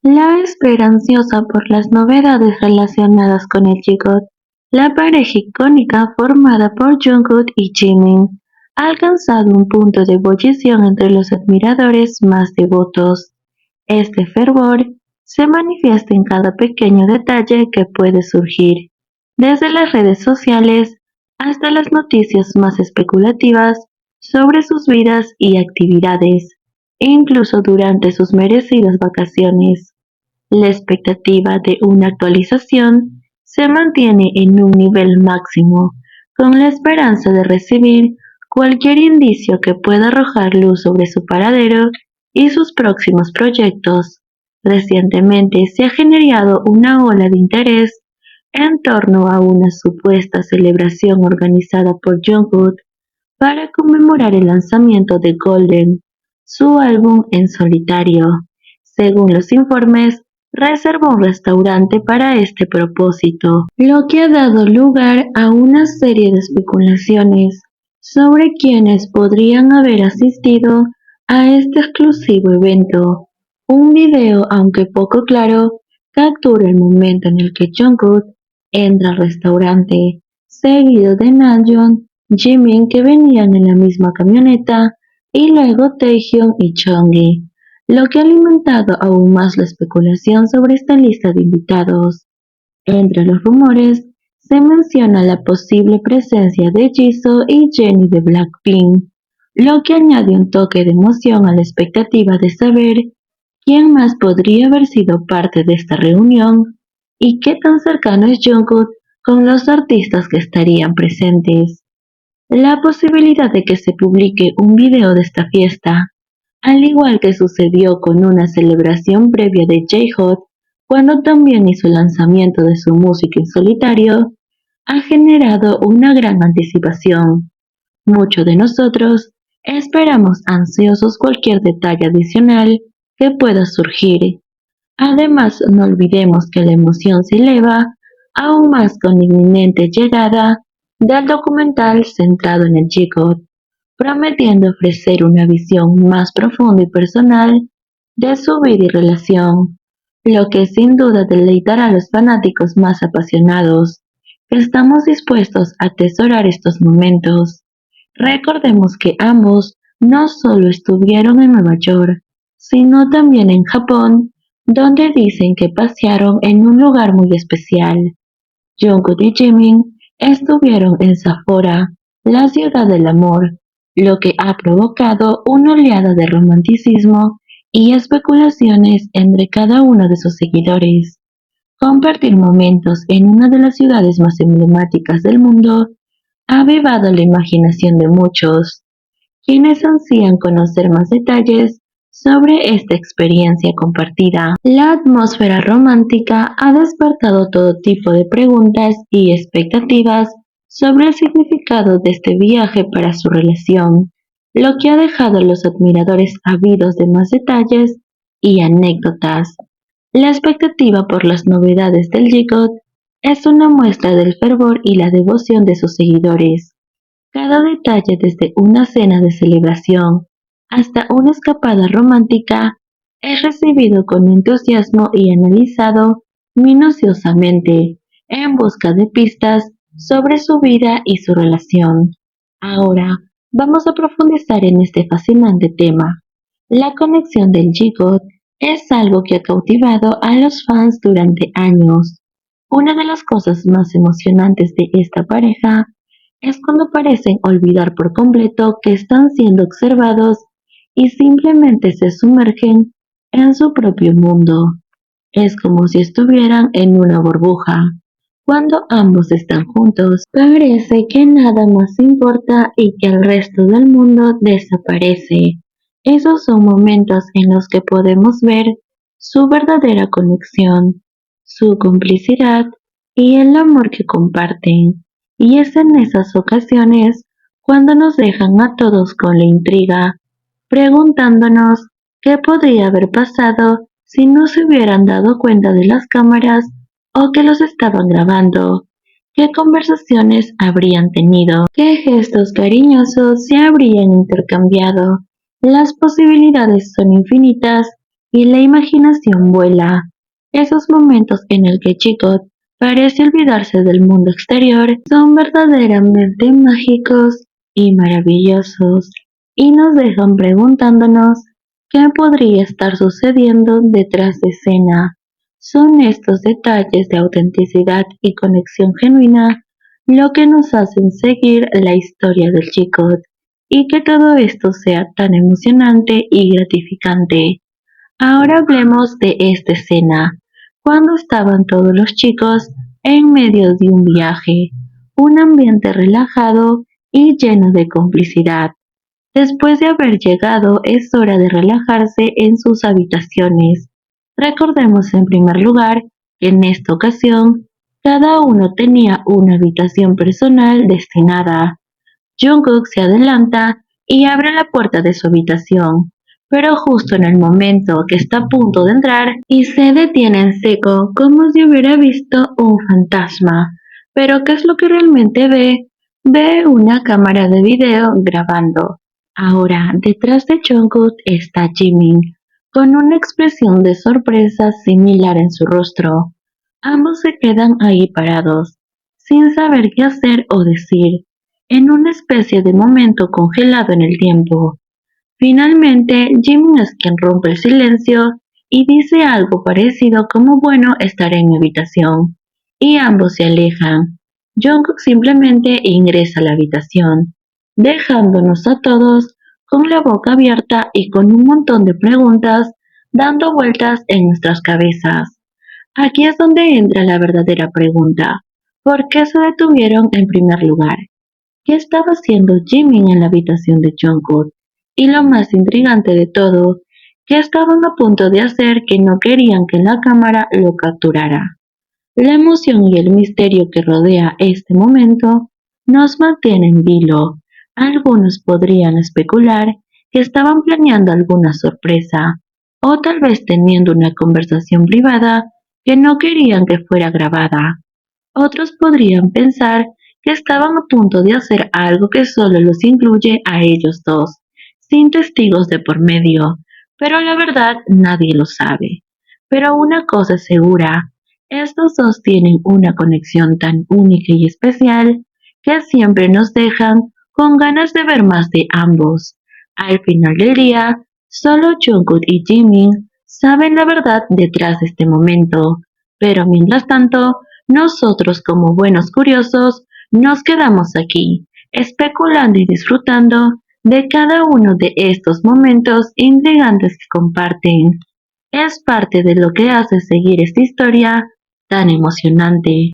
La espera ansiosa por las novedades relacionadas con el G-God. La pareja icónica formada por Jungkook y Jimin ha alcanzado un punto de ebullición entre los admiradores más devotos. Este fervor se manifiesta en cada pequeño detalle que puede surgir, desde las redes sociales hasta las noticias más especulativas sobre sus vidas y actividades, e incluso durante sus merecidas vacaciones. La expectativa de una actualización se mantiene en un nivel máximo, con la esperanza de recibir cualquier indicio que pueda arrojar luz sobre su paradero y sus próximos proyectos. Recientemente se ha generado una ola de interés en torno a una supuesta celebración organizada por Jungkook para conmemorar el lanzamiento de Golden, su álbum en solitario. Según los informes, reservó un restaurante para este propósito, lo que ha dado lugar a una serie de especulaciones sobre quienes podrían haber asistido a este exclusivo evento. Un video, aunque poco claro, captura el momento en el que Jungkook entra al restaurante, seguido de Namjoon, Jimin, que venían en la misma camioneta, y luego Taehyung y Chongi, lo que ha alimentado aún más la especulación sobre esta lista de invitados. Entre los rumores se menciona la posible presencia de Jisoo y Jennie de Blackpink, lo que añade un toque de emoción a la expectativa de saber quién más podría haber sido parte de esta reunión y qué tan cercano es Jungkook con los artistas que estarían presentes. La posibilidad de que se publique un video de esta fiesta, al igual que sucedió con una celebración previa de J-Hot, cuando también hizo el lanzamiento de su música en solitario, ha generado una gran anticipación. Muchos de nosotros esperamos ansiosos cualquier detalle adicional que pueda surgir. Además, no olvidemos que la emoción se eleva aún más con la inminente llegada del documental centrado en el G-God, prometiendo ofrecer una visión más profunda y personal de su vida y relación, lo que sin duda deleitará a los fanáticos más apasionados, que estamos dispuestos a atesorar estos momentos. Recordemos que ambos no solo estuvieron en Nueva York, sino también en Japón, donde dicen que pasearon en un lugar muy especial. Jungkook y Jimin estuvieron en Sapporo, la ciudad del amor, lo que ha provocado una oleada de romanticismo y especulaciones entre cada uno de sus seguidores. Compartir momentos en una de las ciudades más emblemáticas del mundo ha avivado la imaginación de muchos, quienes ansían conocer más detalles sobre esta experiencia compartida. La atmósfera romántica ha despertado todo tipo de preguntas y expectativas sobre el significado de este viaje para su relación, lo que ha dejado a los admiradores ávidos de más detalles y anécdotas. La expectativa por las novedades del G-God es una muestra del fervor y la devoción de sus seguidores. Cada detalle, desde una cena de celebración hasta una escapada romántica, es recibido con entusiasmo y analizado minuciosamente en busca de pistas sobre su vida y su relación. Ahora vamos a profundizar en este fascinante tema. La conexión del G-God es algo que ha cautivado a los fans durante años. Una de las cosas más emocionantes de esta pareja es cuando parecen olvidar por completo que están siendo observados y simplemente se sumergen en su propio mundo. Es como si estuvieran en una burbuja. Cuando ambos están juntos, parece que nada más importa y que el resto del mundo desaparece. Esos son momentos en los que podemos ver su verdadera conexión, su complicidad y el amor que comparten. Y es en esas ocasiones cuando nos dejan a todos con la intriga, preguntándonos qué podría haber pasado si no se hubieran dado cuenta de las cámaras o que los estaban grabando, qué conversaciones habrían tenido, qué gestos cariñosos se habrían intercambiado. Las posibilidades son infinitas y la imaginación vuela. Esos momentos en el que Chico parece olvidarse del mundo exterior son verdaderamente mágicos y maravillosos y nos dejan preguntándonos qué podría estar sucediendo detrás de escena. Son estos detalles de autenticidad y conexión genuina lo que nos hacen seguir la historia del Chicot y que todo esto sea tan emocionante y gratificante. Ahora hablemos de esta escena, cuando estaban todos los chicos en medio de un viaje, un ambiente relajado y lleno de complicidad. Después de haber llegado, es hora de relajarse en sus habitaciones. Recordemos en primer lugar que en esta ocasión cada uno tenía una habitación personal destinada. Jungkook se adelanta y abre la puerta de su habitación, pero justo en el momento que está a punto de entrar y se detiene en seco como si hubiera visto un fantasma. Pero ¿qué es lo que realmente ve? Ve una cámara de video grabando. Ahora, detrás de Jungkook está Jimin, con una expresión de sorpresa similar en su rostro. Ambos se quedan ahí parados, sin saber qué hacer o decir en una especie de momento congelado en el tiempo. Finalmente, Jimmy es quien rompe el silencio y dice algo parecido como bueno estaré en mi habitación, y ambos se alejan. Jungkook simplemente ingresa a la habitación, dejándonos a todos con la boca abierta y con un montón de preguntas dando vueltas en nuestras cabezas. Aquí es donde entra la verdadera pregunta. ¿Por qué se detuvieron en primer lugar? ¿Qué estaba haciendo Jimin en la habitación de Jungkook? Y lo más intrigante de todo, ¿qué estaban a punto de hacer que no querían que la cámara lo capturara? La emoción y el misterio que rodea este momento nos mantienen en vilo. Algunos podrían especular que estaban planeando alguna sorpresa, o tal vez teniendo una conversación privada que no querían que fuera grabada. Otros podrían pensar que estaban a punto de hacer algo que solo los incluye a ellos dos, sin testigos de por medio, pero la verdad nadie lo sabe. Pero una cosa es segura, estos dos tienen una conexión tan única y especial que siempre nos dejan con ganas de ver más de ambos. Al final del día, solo Jungkook y Jimin saben la verdad detrás de este momento, pero mientras tanto, nosotros como buenos curiosos nos quedamos aquí, especulando y disfrutando de cada uno de estos momentos intrigantes que comparten. Es parte de lo que hace seguir esta historia tan emocionante.